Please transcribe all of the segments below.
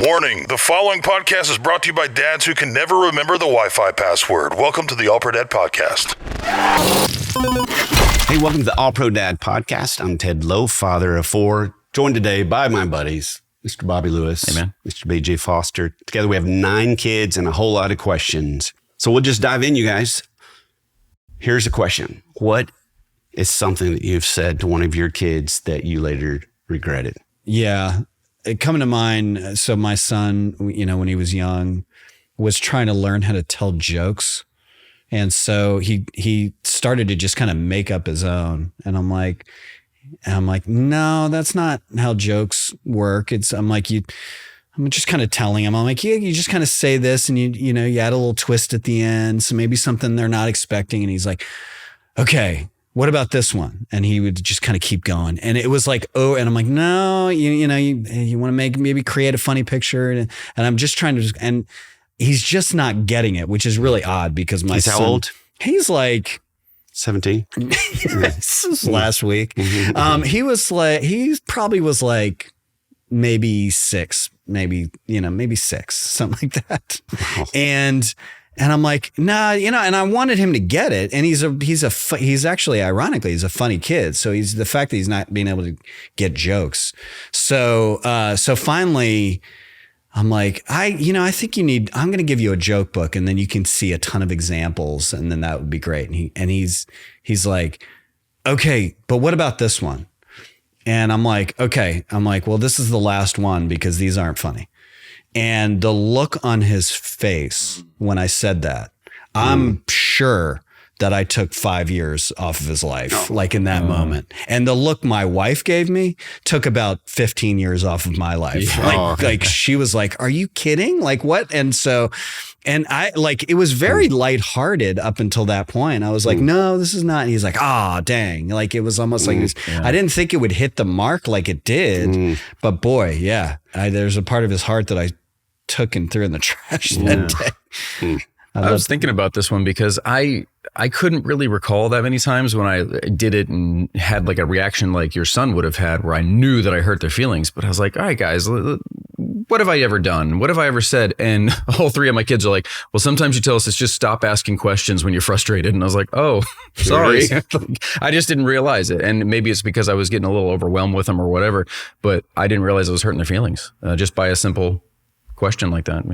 Warning, the following podcast is brought to you by dads who can never remember the Wi-Fi password. Welcome to the All Pro Dad Podcast. Hey, welcome to the All Pro Dad Podcast. I'm Ted Lowe, father of four, joined today by my buddies, Mr. Bobby Lewis, hey, man. Mr. BJ Foster. Together we have 9 kids and a whole lot of questions. So we'll just dive in, you guys. Here's a question. What is something that you've said to one of your kids that you later regretted? Yeah. It coming to mind. So my son, when he was young, was trying to learn how to tell jokes. And so he started to just kind of make up his own. And I'm like, no, that's not how jokes work. I'm just kind of telling him, I'm like, yeah, you just kind of say this and you add a little twist at the end. So maybe something they're not expecting. And he's like, okay, what about this one? And he would just kind of keep going. And it was like, oh, and I'm like, no, you want to maybe create a funny picture. And I'm just trying to, and he's just not getting it, which is really odd because my son. How old? He's like 17. This was last week. He probably was like maybe 6, maybe 6, something like that. Wow. And I'm like, nah, and I wanted him to get it. And he's actually, ironically, he's a funny kid. So the fact that he's not being able to get jokes. So finally I'm like, I think I'm going to give you a joke book and then you can see a ton of examples and then that would be great. And he's like, okay, but what about this one? And I'm like, okay. I'm like, well, this is the last one because these aren't funny. And the look on his face when I said that, I'm sure that I took 5 years off of his life, like in that moment. And the look my wife gave me took about 15 years off of my life. Yeah. Like she was like, are you kidding? Like what? And I it was very lighthearted up until that point. I was like, no, this is not. And he's like, dang. Like it was almost like I didn't think it would hit the mark like it did. But boy, yeah, there's a part of his heart that I took and threw in the trash that day. I was thinking about this one because I couldn't really recall that many times when I did it and had like a reaction like your son would have had where I knew that I hurt their feelings. But I was like, all right, guys, what have I ever done? What have I ever said? And all 3 of my kids are like, well, sometimes you tell us it's just stop asking questions when you're frustrated. And I was like, oh, sorry. I just didn't realize it. And maybe it's because I was getting a little overwhelmed with them or whatever, but I didn't realize I was hurting their feelings just by a simple question like that,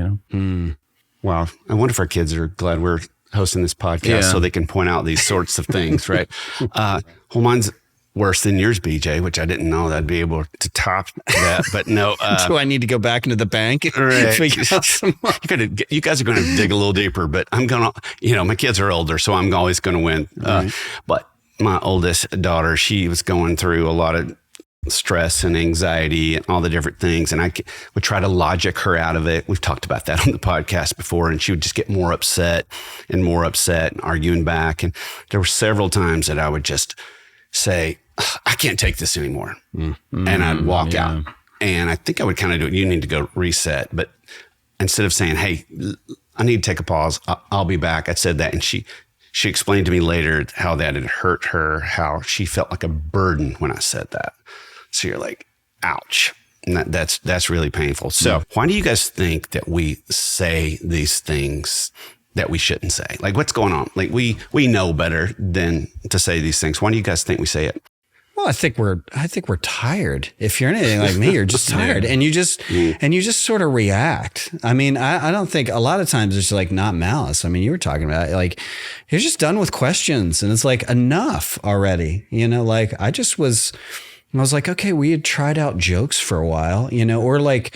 Wow. I wonder if our kids are glad we're hosting this podcast so they can point out these sorts of things, right? Well, mine's worse than yours, BJ, which I didn't know that I'd be able to top that, but no. Do I need to go back into the bank? Right. Figure out some more? You guys are going to dig a little deeper, but I'm going to, my kids are older, so I'm always going to win. But my oldest daughter, she was going through a lot of stress and anxiety and all the different things. And I would try to logic her out of it. We've talked about that on the podcast before. And she would just get more upset and arguing back. And there were several times that I would just say, I can't take this anymore. And I'd walk out. And I think I would kind of do it. You need to go reset. But instead of saying, hey, I need to take a pause, I'll be back, I said that. And she explained to me later how that had hurt her, how she felt like a burden when I said that. So you're like, ouch. And that's really painful. So why do you guys think that we say these things that we shouldn't say? Like what's going on? Like we know better than to say these things. Why do you guys think we say it? Well, I think we're tired. If you're anything like me, you're just tired and you just sort of react. I mean, I don't think a lot of times it's like not malice. I mean, you were talking about like, you're just done with questions and it's like enough already, like I was like, okay, we had tried out jokes for a while, or like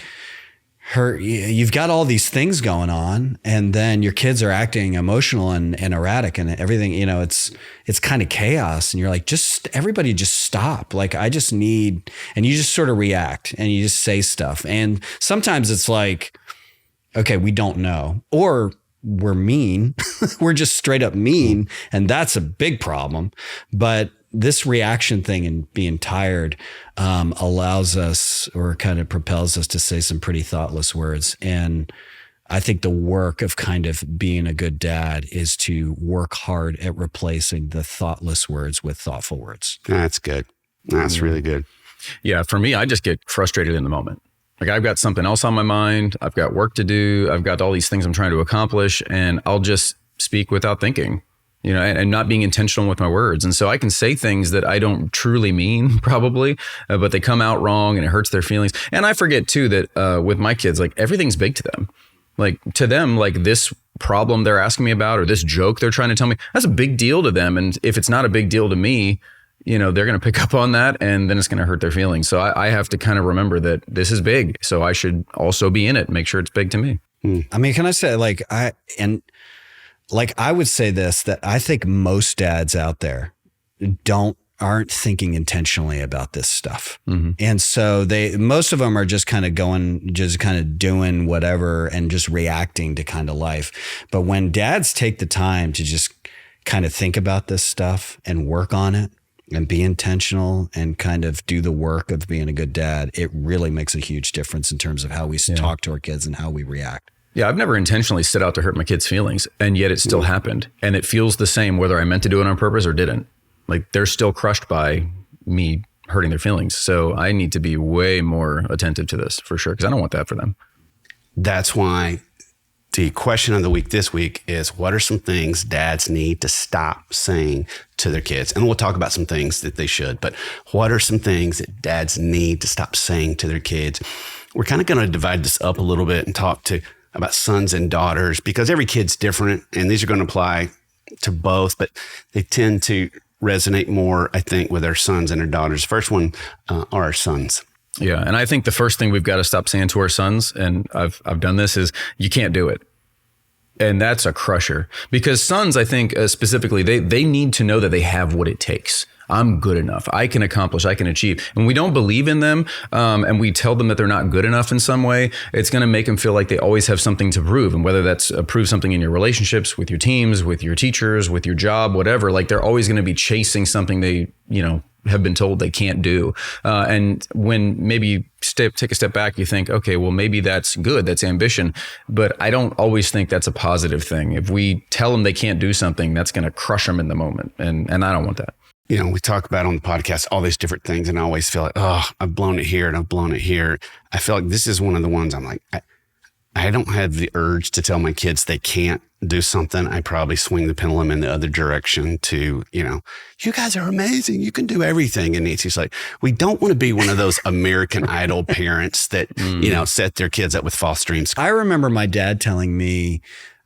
you've got all these things going on and then your kids are acting emotional and erratic and everything, it's kind of chaos. And you're like, everybody just stop. Like I just need, and you just sort of react and you just say stuff. And sometimes it's like, okay, we don't know, or we're mean. We're just straight up mean. And that's a big problem. But this reaction thing and being tired allows us or kind of propels us to say some pretty thoughtless words. And I think the work of kind of being a good dad is to work hard at replacing the thoughtless words with thoughtful words. That's good. That's really good. Yeah. For me, I just get frustrated in the moment. Like I've got something else on my mind. I've got work to do. I've got all these things I'm trying to accomplish, and I'll just speak without thinking, and not being intentional with my words. And so I can say things that I don't truly mean probably, but they come out wrong and it hurts their feelings. And I forget too that with my kids, like everything's big to them. Like to them, like this problem they're asking me about or this joke they're trying to tell me, that's a big deal to them. And if it's not a big deal to me, they're going to pick up on that and then it's going to hurt their feelings. So I have to kind of remember that this is big. So I should also be in it, make sure it's big to me. I mean, can I say I would say this, that I think most dads out there aren't thinking intentionally about this stuff. Mm-hmm. And so most of them are just kind of doing whatever and just reacting to kind of life. But when dads take the time to just kind of think about this stuff and work on it and be intentional and kind of do the work of being a good dad, it really makes a huge difference in terms of how we talk to our kids and how we react. Yeah, I've never intentionally set out to hurt my kids' feelings, and yet it still happened. And it feels the same whether I meant to do it on purpose or didn't. Like they're still crushed by me hurting their feelings. So I need to be way more attentive to this for sure, because I don't want that for them. That's why the question of the week this week is, what are some things dads need to stop saying to their kids? And we'll talk about some things that they should, but what are some things that dads need to stop saying to their kids? We're kind of going to divide this up a little bit and talk about sons and daughters, because every kid's different and these are going to apply to both, but they tend to resonate more, I think, with our sons and our daughters. First one are our sons. Yeah. And I think the first thing we've got to stop saying to our sons, and I've done this, is you can't do it. And that's a crusher, because sons, I think specifically, they need to know that they have what it takes. I'm good enough. I can accomplish, I can achieve. And we don't believe in them, and we tell them that they're not good enough in some way, it's going to make them feel like they always have something to prove. And whether that's prove something in your relationships, with your teams, with your teachers, with your job, whatever, like they're always going to be chasing something they, have been told they can't do. And when maybe you take a step back, you think, okay, well, maybe that's good. That's ambition. But I don't always think that's a positive thing. If we tell them they can't do something, that's going to crush them in the moment. And I don't want that. We talk about on the podcast all these different things, and I always feel like, oh, I've blown it here and I've blown it here. I feel like this is one of the ones I'm like, I don't have the urge to tell my kids they can't do something. I probably swing the pendulum in the other direction to, you guys are amazing. You can do everything. And Nancy's like, we don't want to be one of those American Idol parents that, set their kids up with false dreams. I remember my dad telling me,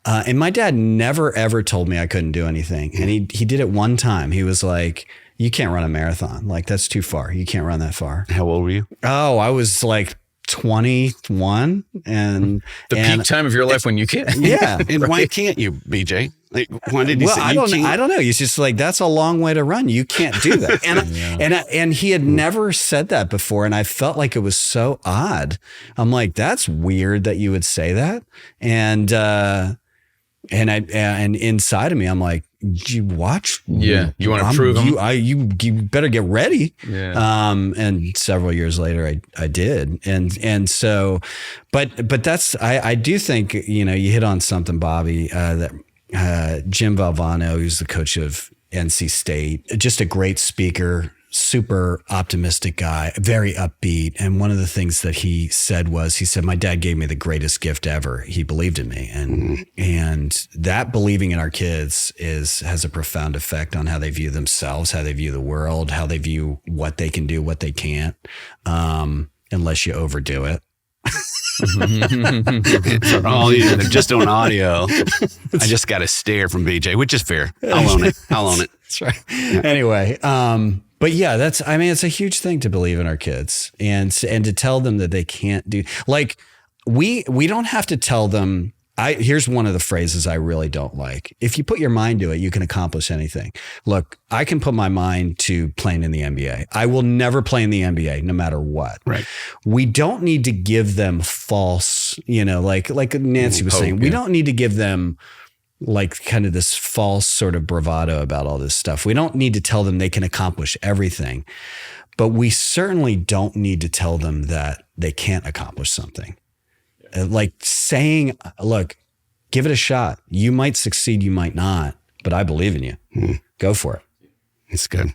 and my dad never, ever told me I couldn't do anything. And he did it one time. He was like, you can't run a marathon. Like, that's too far. You can't run that far. How old were you? Oh, I was like 21 and the peak time of your life when you can't. Yeah. And right. Why can't you, BJ? Like, why did you say I don't know. He's just like, that's a long way to run. You can't do that. And he had never said that before. And I felt like it was so odd. I'm like, that's weird that you would say that. And inside of me, I'm like, you watch. Yeah. You want to prove them? You better get ready. Yeah. And several years later, I did. And so, but that's, I do think, you hit on something, Bobby, that Jim Valvano, who's the coach of NC State, just a great speaker, super optimistic guy, very upbeat. And one of the things that he said, my dad gave me the greatest gift ever. He believed in me. And that believing in our kids has a profound effect on how they view themselves, how they view the world, how they view what they can do, what they can't, unless you overdo it. For all you, they're just on audio. I just got a stare from BJ, which is fair. I'll own it. That's right. Anyway, but yeah, it's a huge thing to believe in our kids and to tell them that they can't do, like, we don't have to tell them. Here's one of the phrases I really don't like. If you put your mind to it, you can accomplish anything. Look, I can put my mind to playing in the NBA. I will never play in the NBA, no matter what. Right. We don't need to give them false, like Nancy was saying, we don't need to give them like kind of this false sort of bravado about all this stuff. We don't need to tell them they can accomplish everything, but we certainly don't need to tell them that they can't accomplish something. Like saying, look, give it a shot. You might succeed, you might not, but I believe in you. Go for it. It's good.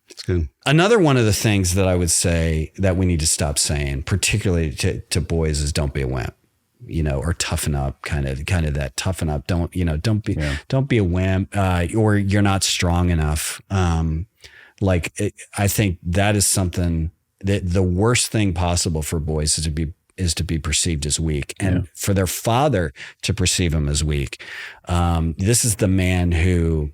It's good. Another one of the things that I would say that we need to stop saying, particularly to boys, is don't be a wimp, or toughen up, kind of that toughen up. Don't be a wimp, or you're not strong enough. I think that is something that the worst thing possible for boys is to be perceived as weak, and for their father to perceive them as weak. This is the man who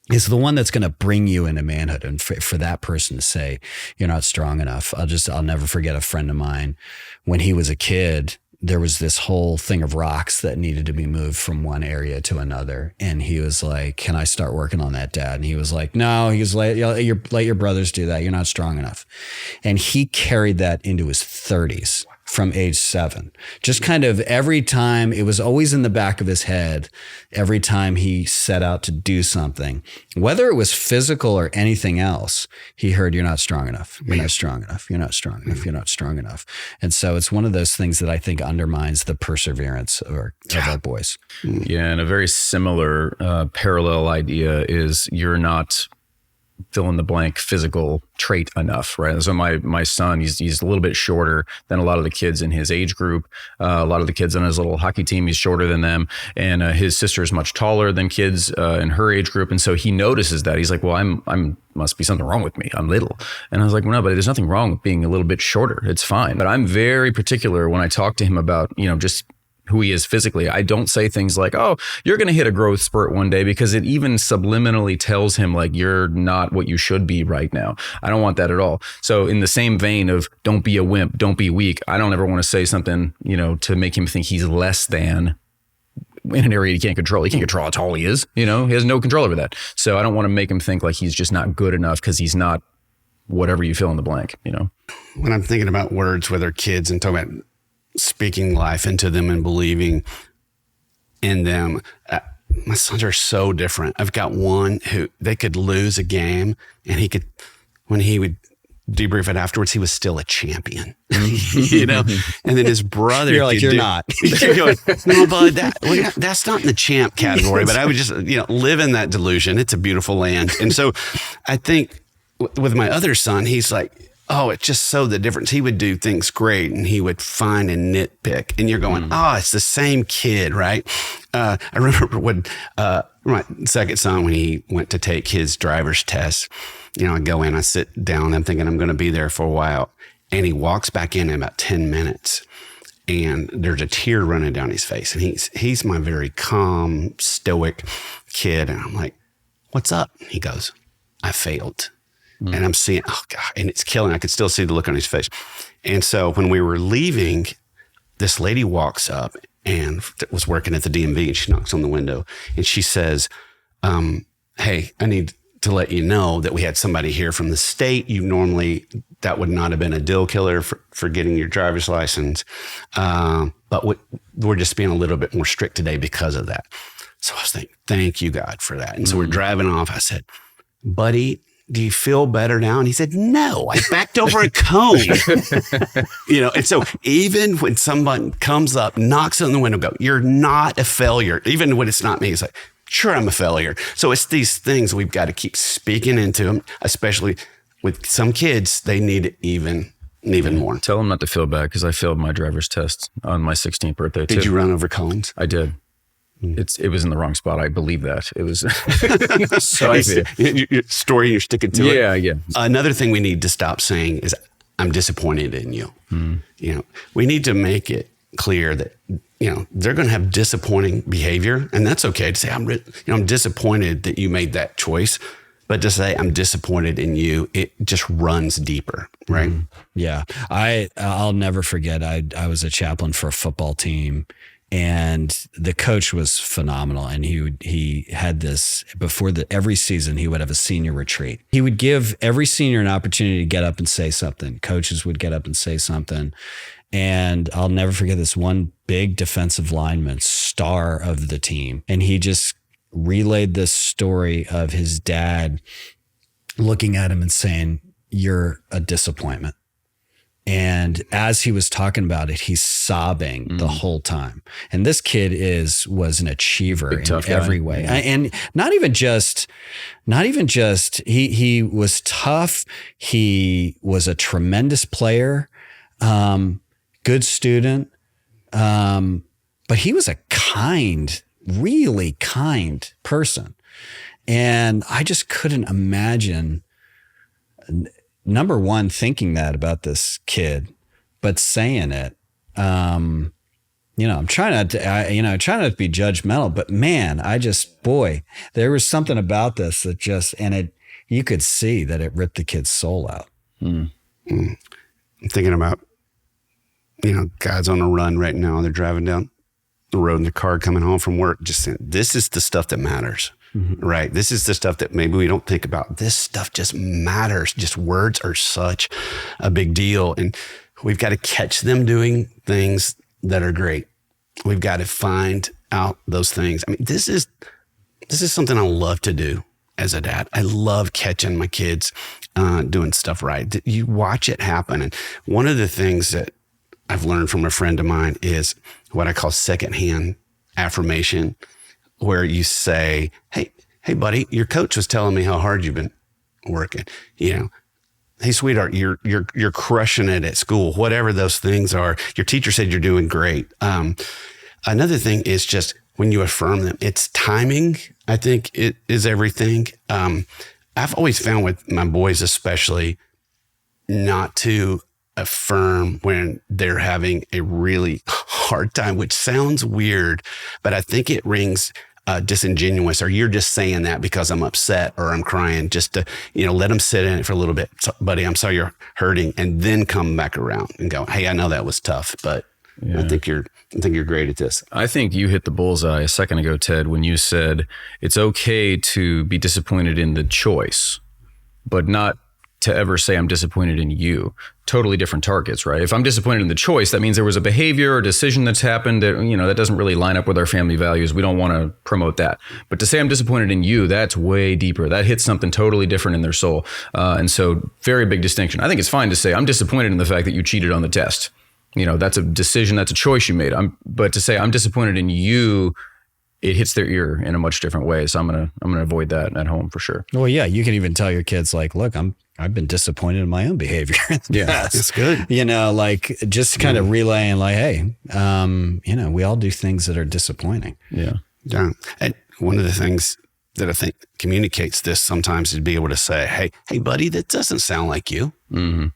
is the one that's going to bring you into manhood. And for that person to say, you're not strong enough. I'll never forget a friend of mine when he was a kid. There was this whole thing of rocks that needed to be moved from one area to another. And he was like, can I start working on that, Dad? And he was like, no, he was like, let your brothers do that. You're not strong enough. And he carried that into his 30s. From age 7, just kind of every time, it was always in the back of his head. Every time he set out to do something, whether it was physical or anything else, he heard, you're not strong enough. You're not strong enough. You're not strong enough. You're not strong enough. And so it's one of those things that I think undermines the perseverance of our boys. Yeah. And a very similar parallel idea is you're not fill in the blank physical trait enough, right? So my son, he's a little bit shorter than a lot of the kids in his age group. A lot of the kids on his little hockey team, he's shorter than them. And his sister is much taller than kids in her age group. And so he notices that. He's like, well, I'm must be something wrong with me. I'm little. And I was like, well, no, but there's nothing wrong with being a little bit shorter. It's fine. But I'm very particular when I talk to him about, just who he is physically. I don't say things like, oh, you're going to hit a growth spurt one day, because it even subliminally tells him like, you're not what you should be right now. I don't want that at all. So in the same vein of don't be a wimp, don't be weak, I don't ever want to say something, to make him think he's less than in an area he can't control. He can't control how tall he is. He has no control over that. So I don't want to make him think like he's just not good enough because he's not whatever you fill in the blank, When I'm thinking about words with our kids and talking about speaking life into them and believing in them. My sons are so different. I've got one who they could lose a game and when he would debrief it afterwards, he was still a champion, and then his brother, you're like, you're not. No, bud, that's not in the champ category, but I would just, live in that delusion. It's a beautiful land. And so I think with my other son, he's like, oh, it's just so the difference. He would do things great and he would find and nitpick. And you're going, it's the same kid, right? I remember when my second son, when he went to take his driver's test, I go in, I sit down, I'm thinking I'm going to be there for a while. And he walks back in about 10 minutes and there's a tear running down his face. And he's my very calm, stoic kid. And I'm like, what's up? He goes, I failed. And I'm seeing, oh God, and it's killing. I could still see the look on his face. And so when we were leaving, this lady walks up and was working at the DMV, and she knocks on the window and she says, hey, I need to let you know that we had somebody here from the state. That would not have been a deal killer for getting your driver's license. But we're just being a little bit more strict today because of that. So I was thinking, thank you, God, for that. And so we're driving off. I said, buddy, do you feel better now? And he said, no, I backed over a cone. And so even when someone comes up, knocks on the window, go, you're not a failure. Even when it's not me, it's like, sure, I'm a failure. So it's these things we've got to keep speaking into them, especially with some kids, they need it even more. Tell them not to feel bad, because I failed my driver's test on my 16th birthday too. Did you run over cones? I did. It was in the wrong spot. I believe that. It was so your story, you're sticking to it. Yeah. Another thing we need to stop saying is, I'm disappointed in you. We need to make it clear that, they're going to have disappointing behavior, and that's okay to say, I'm disappointed that you made that choice. But to say I'm disappointed in you, it just runs deeper, right? Yeah. I'll never forget. I was a chaplain for a football team, and the coach was phenomenal. And he had this before every season, he would have a senior retreat. He would give every senior an opportunity to get up and say something. Coaches would get up and say something. And I'll never forget this one big defensive lineman, star of the team. And he just relayed this story of his dad looking at him and saying, you're a disappointment. And as he was talking about it, he's sobbing the whole time. And this kid was an achiever in every way. Yeah. And not even just, he was tough. He was a tremendous player, good student. But he was a really kind person. And I just couldn't imagine, number one, thinking that about this kid, but saying it. I'm trying not to be judgmental, but man, there was something about this that you could see that it ripped the kid's soul out. I'm thinking about, guys on a run right now. They're driving down the road in their car coming home from work, just saying, this is the stuff that matters. Right. This is the stuff that maybe we don't think about. This stuff just matters. Just words are such a big deal. And we've got to catch them doing things that are great. We've got to find out those things. I mean, this is something I love to do as a dad. I love catching my kids doing stuff right. You watch it happen. And one of the things that I've learned from a friend of mine is what I call secondhand affirmation, where you say, hey, buddy, your coach was telling me how hard you've been working. Hey, sweetheart, you're crushing it at school, whatever those things are. Your teacher said you're doing great. Another thing is just when you affirm them, it's timing. I think it is everything. I've always found with my boys, especially, not to affirm when they're having a really hard time, which sounds weird, but I think it rings disingenuous, or you're just saying that because I'm upset or I'm crying, just to, let them sit in it for a little bit. So, buddy, I'm sorry you're hurting, and then come back around and go, hey, I know that was tough, but I think you're great at this. I think you hit the bullseye a second ago, Ted, when you said it's okay to be disappointed in the choice, but not to ever say I'm disappointed in you. Totally different targets, right? If I'm disappointed in the choice, that means there was a behavior or decision that's happened that, that doesn't really line up with our family values. We don't want to promote that. But to say I'm disappointed in you, that's way deeper. That hits something totally different in their soul. And so very big distinction. I think it's fine to say I'm disappointed in the fact that you cheated on the test. That's a decision, that's a choice you made. But to say I'm disappointed in you, it hits their ear in a much different way. So I'm gonna avoid that at home for sure. Well, yeah, you can even tell your kids, like, look, I've been disappointed in my own behavior. That's good. Just kind of relaying, like, hey, we all do things that are disappointing. Yeah. And one of the things that I think communicates this sometimes is to be able to say, hey, buddy, that doesn't sound like you. Mm-hmm.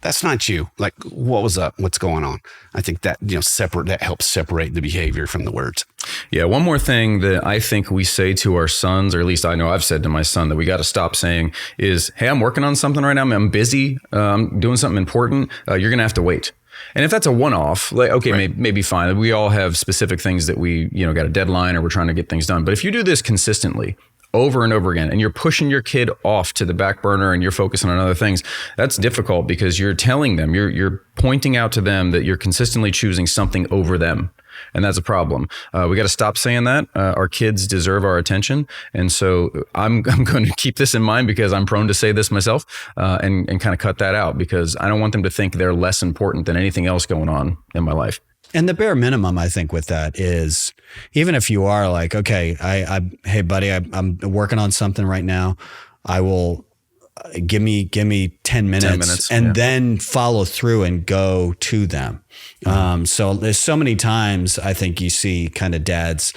That's not you. Like, what was up? What's going on? I think that, that helps separate the behavior from the words. Yeah. One more thing that I think we say to our sons, or at least I know I've said to my son that we got to stop saying is, hey, I'm working on something right now. I'm busy. I'm doing something important. You're going to have to wait. And if that's a one-off, like, okay, right, maybe fine. We all have specific things that we, got a deadline or we're trying to get things done. But if you do this consistently, over and over again, and you're pushing your kid off to the back burner and you're focusing on other things, that's difficult because you're telling them, you're pointing out to them that you're consistently choosing something over them. And that's a problem. We got to stop saying that. Our kids deserve our attention. And so I'm going to keep this in mind because I'm prone to say this myself, and kind of cut that out because I don't want them to think they're less important than anything else going on in my life. And the bare minimum, I think, with that is, even if you are like, okay, hey, buddy, I'm working on something right now. I will give me 10 minutes and then follow through and go to them. So there's so many times I think you see kind of dads,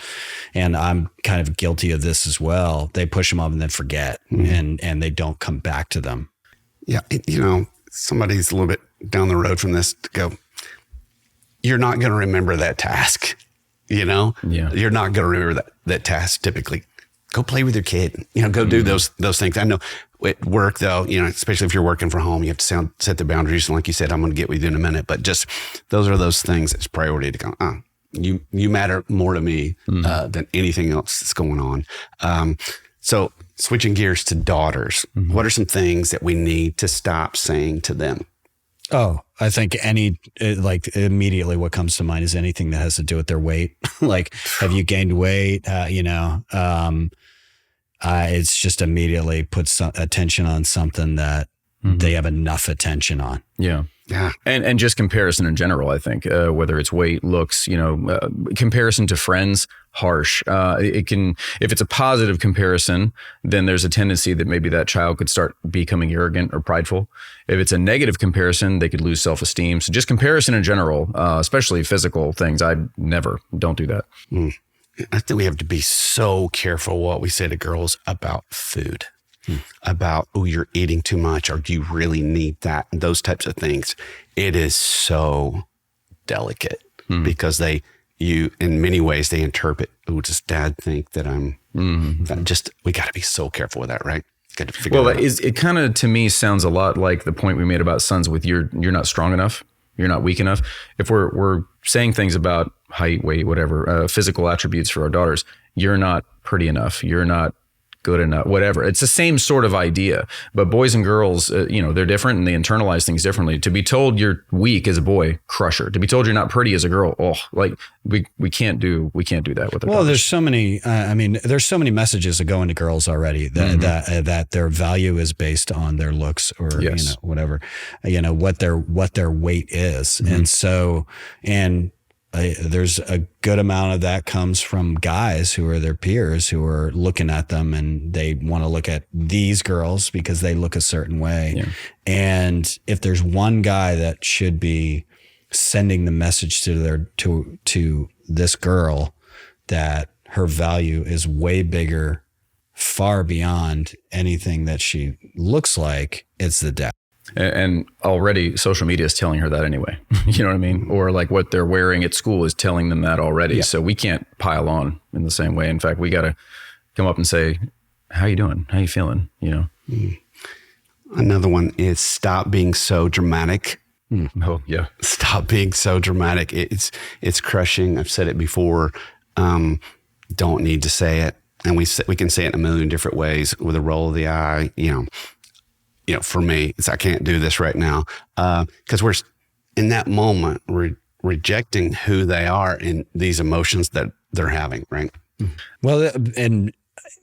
and I'm kind of guilty of this as well. They push them off and then forget, and they don't come back to them. Yeah. Somebody's a little bit down the road from this to go, you're not going to remember that task, You're not going to remember that task typically. Go play with your kid, go do those things. I know at work though, especially if you're working from home, you have to set the boundaries. And like you said, I'm going to get with you in a minute, but just those are those things that's priority to go, you matter more to me than anything else that's going on. So switching gears to daughters, what are some things that we need to stop saying to them? Oh, I think immediately what comes to mind is anything that has to do with their weight. Like, have you gained weight? It's just immediately puts attention on something that they have enough attention on. Yeah. Yeah. And just comparison in general, I think, whether it's weight, looks, comparison to friends, harsh. It can, if it's a positive comparison, then there's a tendency that maybe that child could start becoming arrogant or prideful. If it's a negative comparison, they could lose self-esteem. So just comparison in general, especially physical things, don't do that. I think we have to be so careful what we say to girls about food. About, oh, you're eating too much, or do you really need that? And those types of things. It is so delicate because in many ways, they interpret, oh, does dad think that I'm we got to be so careful with that, right? Got to figure it out. It kind of, to me, sounds a lot like the point we made about sons with you're not strong enough. You're not weak enough. If we're saying things about height, weight, whatever, physical attributes for our daughters, you're not pretty enough. You're not good enough, whatever. It's the same sort of idea, but boys and girls, they're different and they internalize things differently. To be told you're weak as a boy, crusher. To be told you're not pretty as a girl, we can't do that with. Well, there's so many. There's so many messages that go into girls already that their value is based on their looks or whatever, what their weight is, and so there's a good amount of that comes from guys who are their peers who are looking at them and they want to look at these girls because they look a certain way. Yeah. And if there's one guy that should be sending the message to this girl that her value is way bigger, far beyond anything that she looks like, it's the dad. And already social media is telling her that anyway. You know what I mean? Or like what they're wearing at school is telling them that already. Yeah. So we can't pile on in the same way. In fact, we got to come up and say, how you doing? How you feeling? Another one is stop being so dramatic. Oh yeah. Stop being so dramatic. It's crushing. I've said it before. Don't need to say it. And we can say it in a million different ways with a roll of the eye, for me, it's I can't do this right now because we're in that moment rejecting who they are and these emotions that they're having, right? Well, and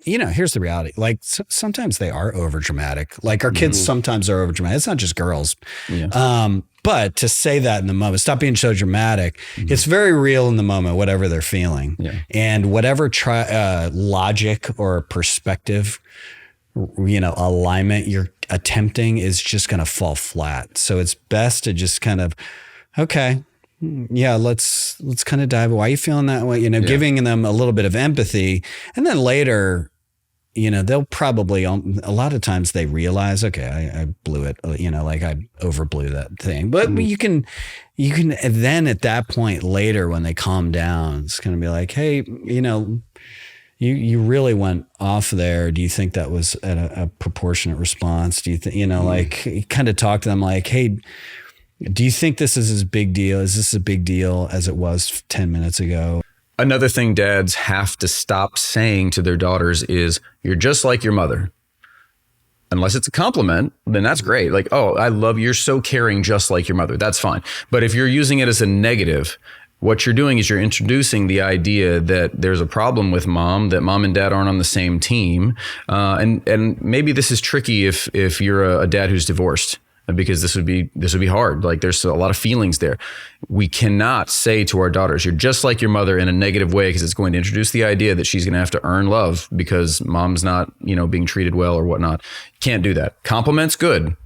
here's the reality. Like sometimes they are over dramatic. Like our kids sometimes are over dramatic. It's not just girls. Yeah. But to say that in the moment, stop being so dramatic. It's very real in the moment, whatever they're feeling, and whatever logic or perspective, alignment you're attempting is just going to fall flat. So it's best to just kind of, okay, yeah, let's kind of dive. Why are you feeling that way? Giving them a little bit of empathy, and then later, they'll probably, a lot of times they realize, okay, I blew it, like I overblew that thing. But you can then at that point later when they calm down, it's going to be like, hey, you really went off there. Do you think that was a proportionate response? Do you think, like kind of talk to them like, hey, do you think this is as big deal? Is this a big deal as it was 10 minutes ago? Another thing dads have to stop saying to their daughters is, you're just like your mother. Unless it's a compliment, then that's great. Like, oh, I love you're so caring, just like your mother. That's fine. But if you're using it as a negative, what you're doing is you're introducing the idea that there's a problem with mom, that mom and dad aren't on the same team. And maybe this is tricky if you're a dad who's divorced, because this would be hard. Like there's a lot of feelings there. We cannot say to our daughters, you're just like your mother in a negative way, because it's going to introduce the idea that she's going to have to earn love because mom's not, being treated well or whatnot. Can't do that. Compliments, good.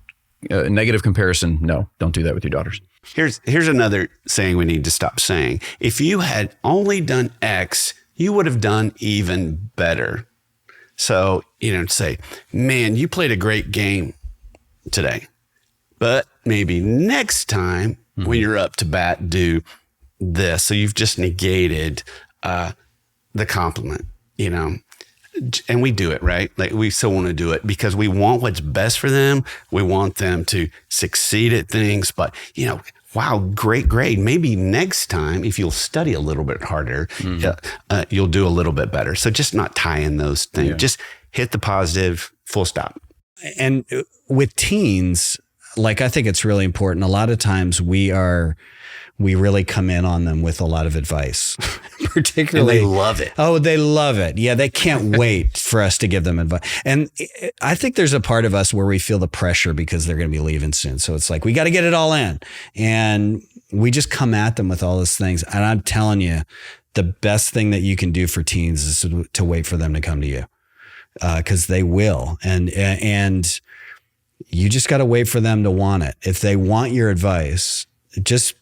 Negative comparison, no, don't do that with your daughters. Here's another saying we need to stop saying. If you had only done X, you would have done even better. So, say, man, you played a great game today, but maybe next time when you're up to bat, do this. So you've just negated the compliment, and we do it, right? Like we still want to do it because we want what's best for them. We want them to succeed at things, but wow, great grade. Maybe next time, if you'll study a little bit harder, you'll do a little bit better. So just not tie in those things. Yeah. Just hit the positive, full stop. And with teens, like I think it's really important. A lot of times we really come in on them with a lot of advice particularly. And they love it. Oh, they love it. Yeah, they can't wait for us to give them advice. And I think there's a part of us where we feel the pressure because they're going to be leaving soon. So it's like, we got to get it all in. And we just come at them with all those things. And I'm telling you, the best thing that you can do for teens is to wait for them to come to you, because they will. And you just got to wait for them to want it. If they want your advice, just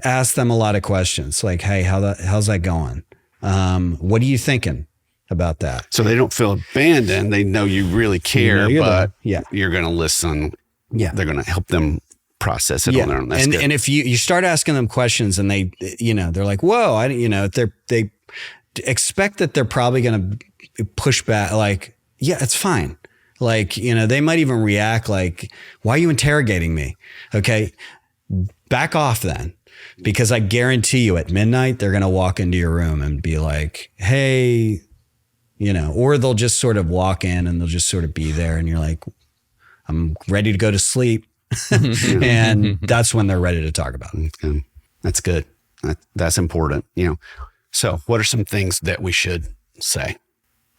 ask them a lot of questions like, hey, how's that going? What are you thinking about that? So they don't feel abandoned. They know you really care, but you're going to listen. Yeah. They're going to help them process it on their own. That's good. And if you start asking them questions and they're like, whoa, they expect that they're probably going to push back. Like, yeah, it's fine. Like, they might even react like, why are you interrogating me? Okay. Back off then, because I guarantee you at midnight, they're going to walk into your room and be like, hey, or they'll just sort of walk in and they'll just sort of be there. And you're like, I'm ready to go to sleep. And that's when they're ready to talk about it. Okay. That's good. That's important. So what are some things that we should say?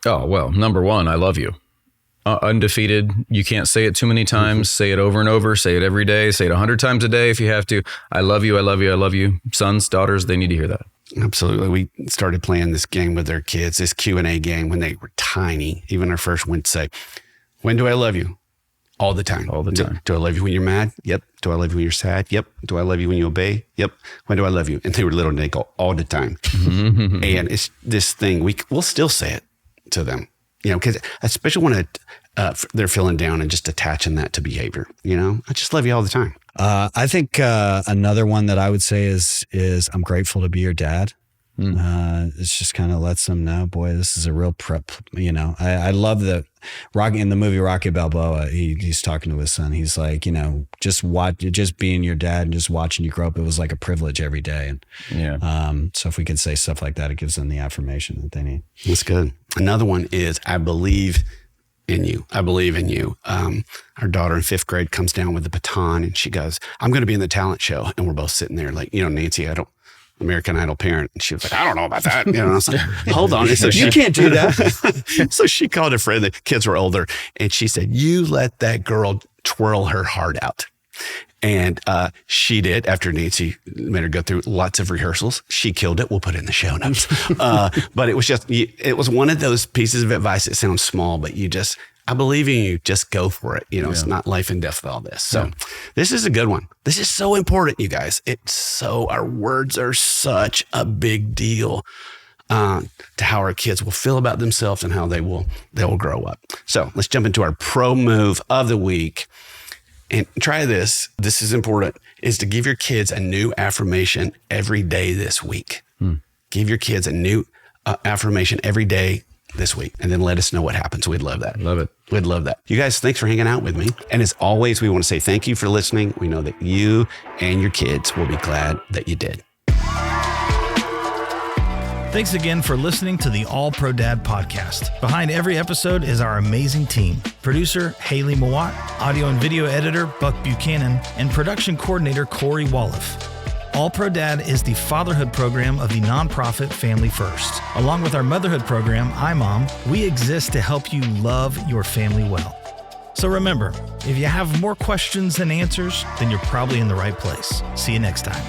Oh, well, number one, I love you. Undefeated. You can't say it too many times. Say it over and over. Say it every day. Say it 100 times a day if you have to. I love you. I love you. I love you. Sons, daughters, they need to hear that. Absolutely. We started playing this game with their kids, this Q&A game when they were tiny. Even our first one would say, when do I love you? All the time. All the time. Do I love you when you're mad? Yep. Do I love you when you're sad? Yep. Do I love you when you obey? Yep. When do I love you? And they were little and they go all the time. And it's this thing, we'll still say it to them, because especially when they're feeling down and just attaching that to behavior. I just love you all the time. I think another one that I would say is I'm grateful to be your dad. It's just kind of lets them know, boy, this is a real prep. I love the Rocky in the movie Rocky Balboa. He's talking to his son. He's like, just being your dad and just watching you grow up, it was like a privilege every day. And so if we could say stuff like that, it gives them the affirmation that they need. That's good. Another one is I believe in you. I believe in you. Our daughter in 5th grade comes down with the baton and she goes, I'm going to be in the talent show. And we're both sitting there like, Nancy, American Idol parent. And she was like, I don't know about that. I was like, hold on. And so you can't do that. So she called a friend. The kids were older. And she said, you let that girl twirl her heart out. And she did. After Nancy made her go through lots of rehearsals, she killed it. We'll put it in the show notes. But it was one of those pieces of advice that sounds small, but I believe in you. Just go for it. It's not life and death with all this. So this is a good one. This is so important, you guys. Our words are such a big deal to how our kids will feel about themselves and how they will grow up. So let's jump into our pro move of the week. And try this. This is important, is to give your kids a new affirmation every day this week. Give your kids a new affirmation every day this week, and then let us know what happens. We'd love that. Love it. We'd love that. You guys, thanks for hanging out with me. And as always, we want to say thank you for listening. We know that you and your kids will be glad that you did. Thanks again for listening to the All Pro Dad podcast. Behind every episode is our amazing team. Producer, Haley Mawat, audio and video editor, Buck Buchanan, and production coordinator, Corey Walliff. All Pro Dad is the fatherhood program of the nonprofit Family First. Along with our motherhood program, iMom, we exist to help you love your family well. So remember, if you have more questions than answers, then you're probably in the right place. See you next time.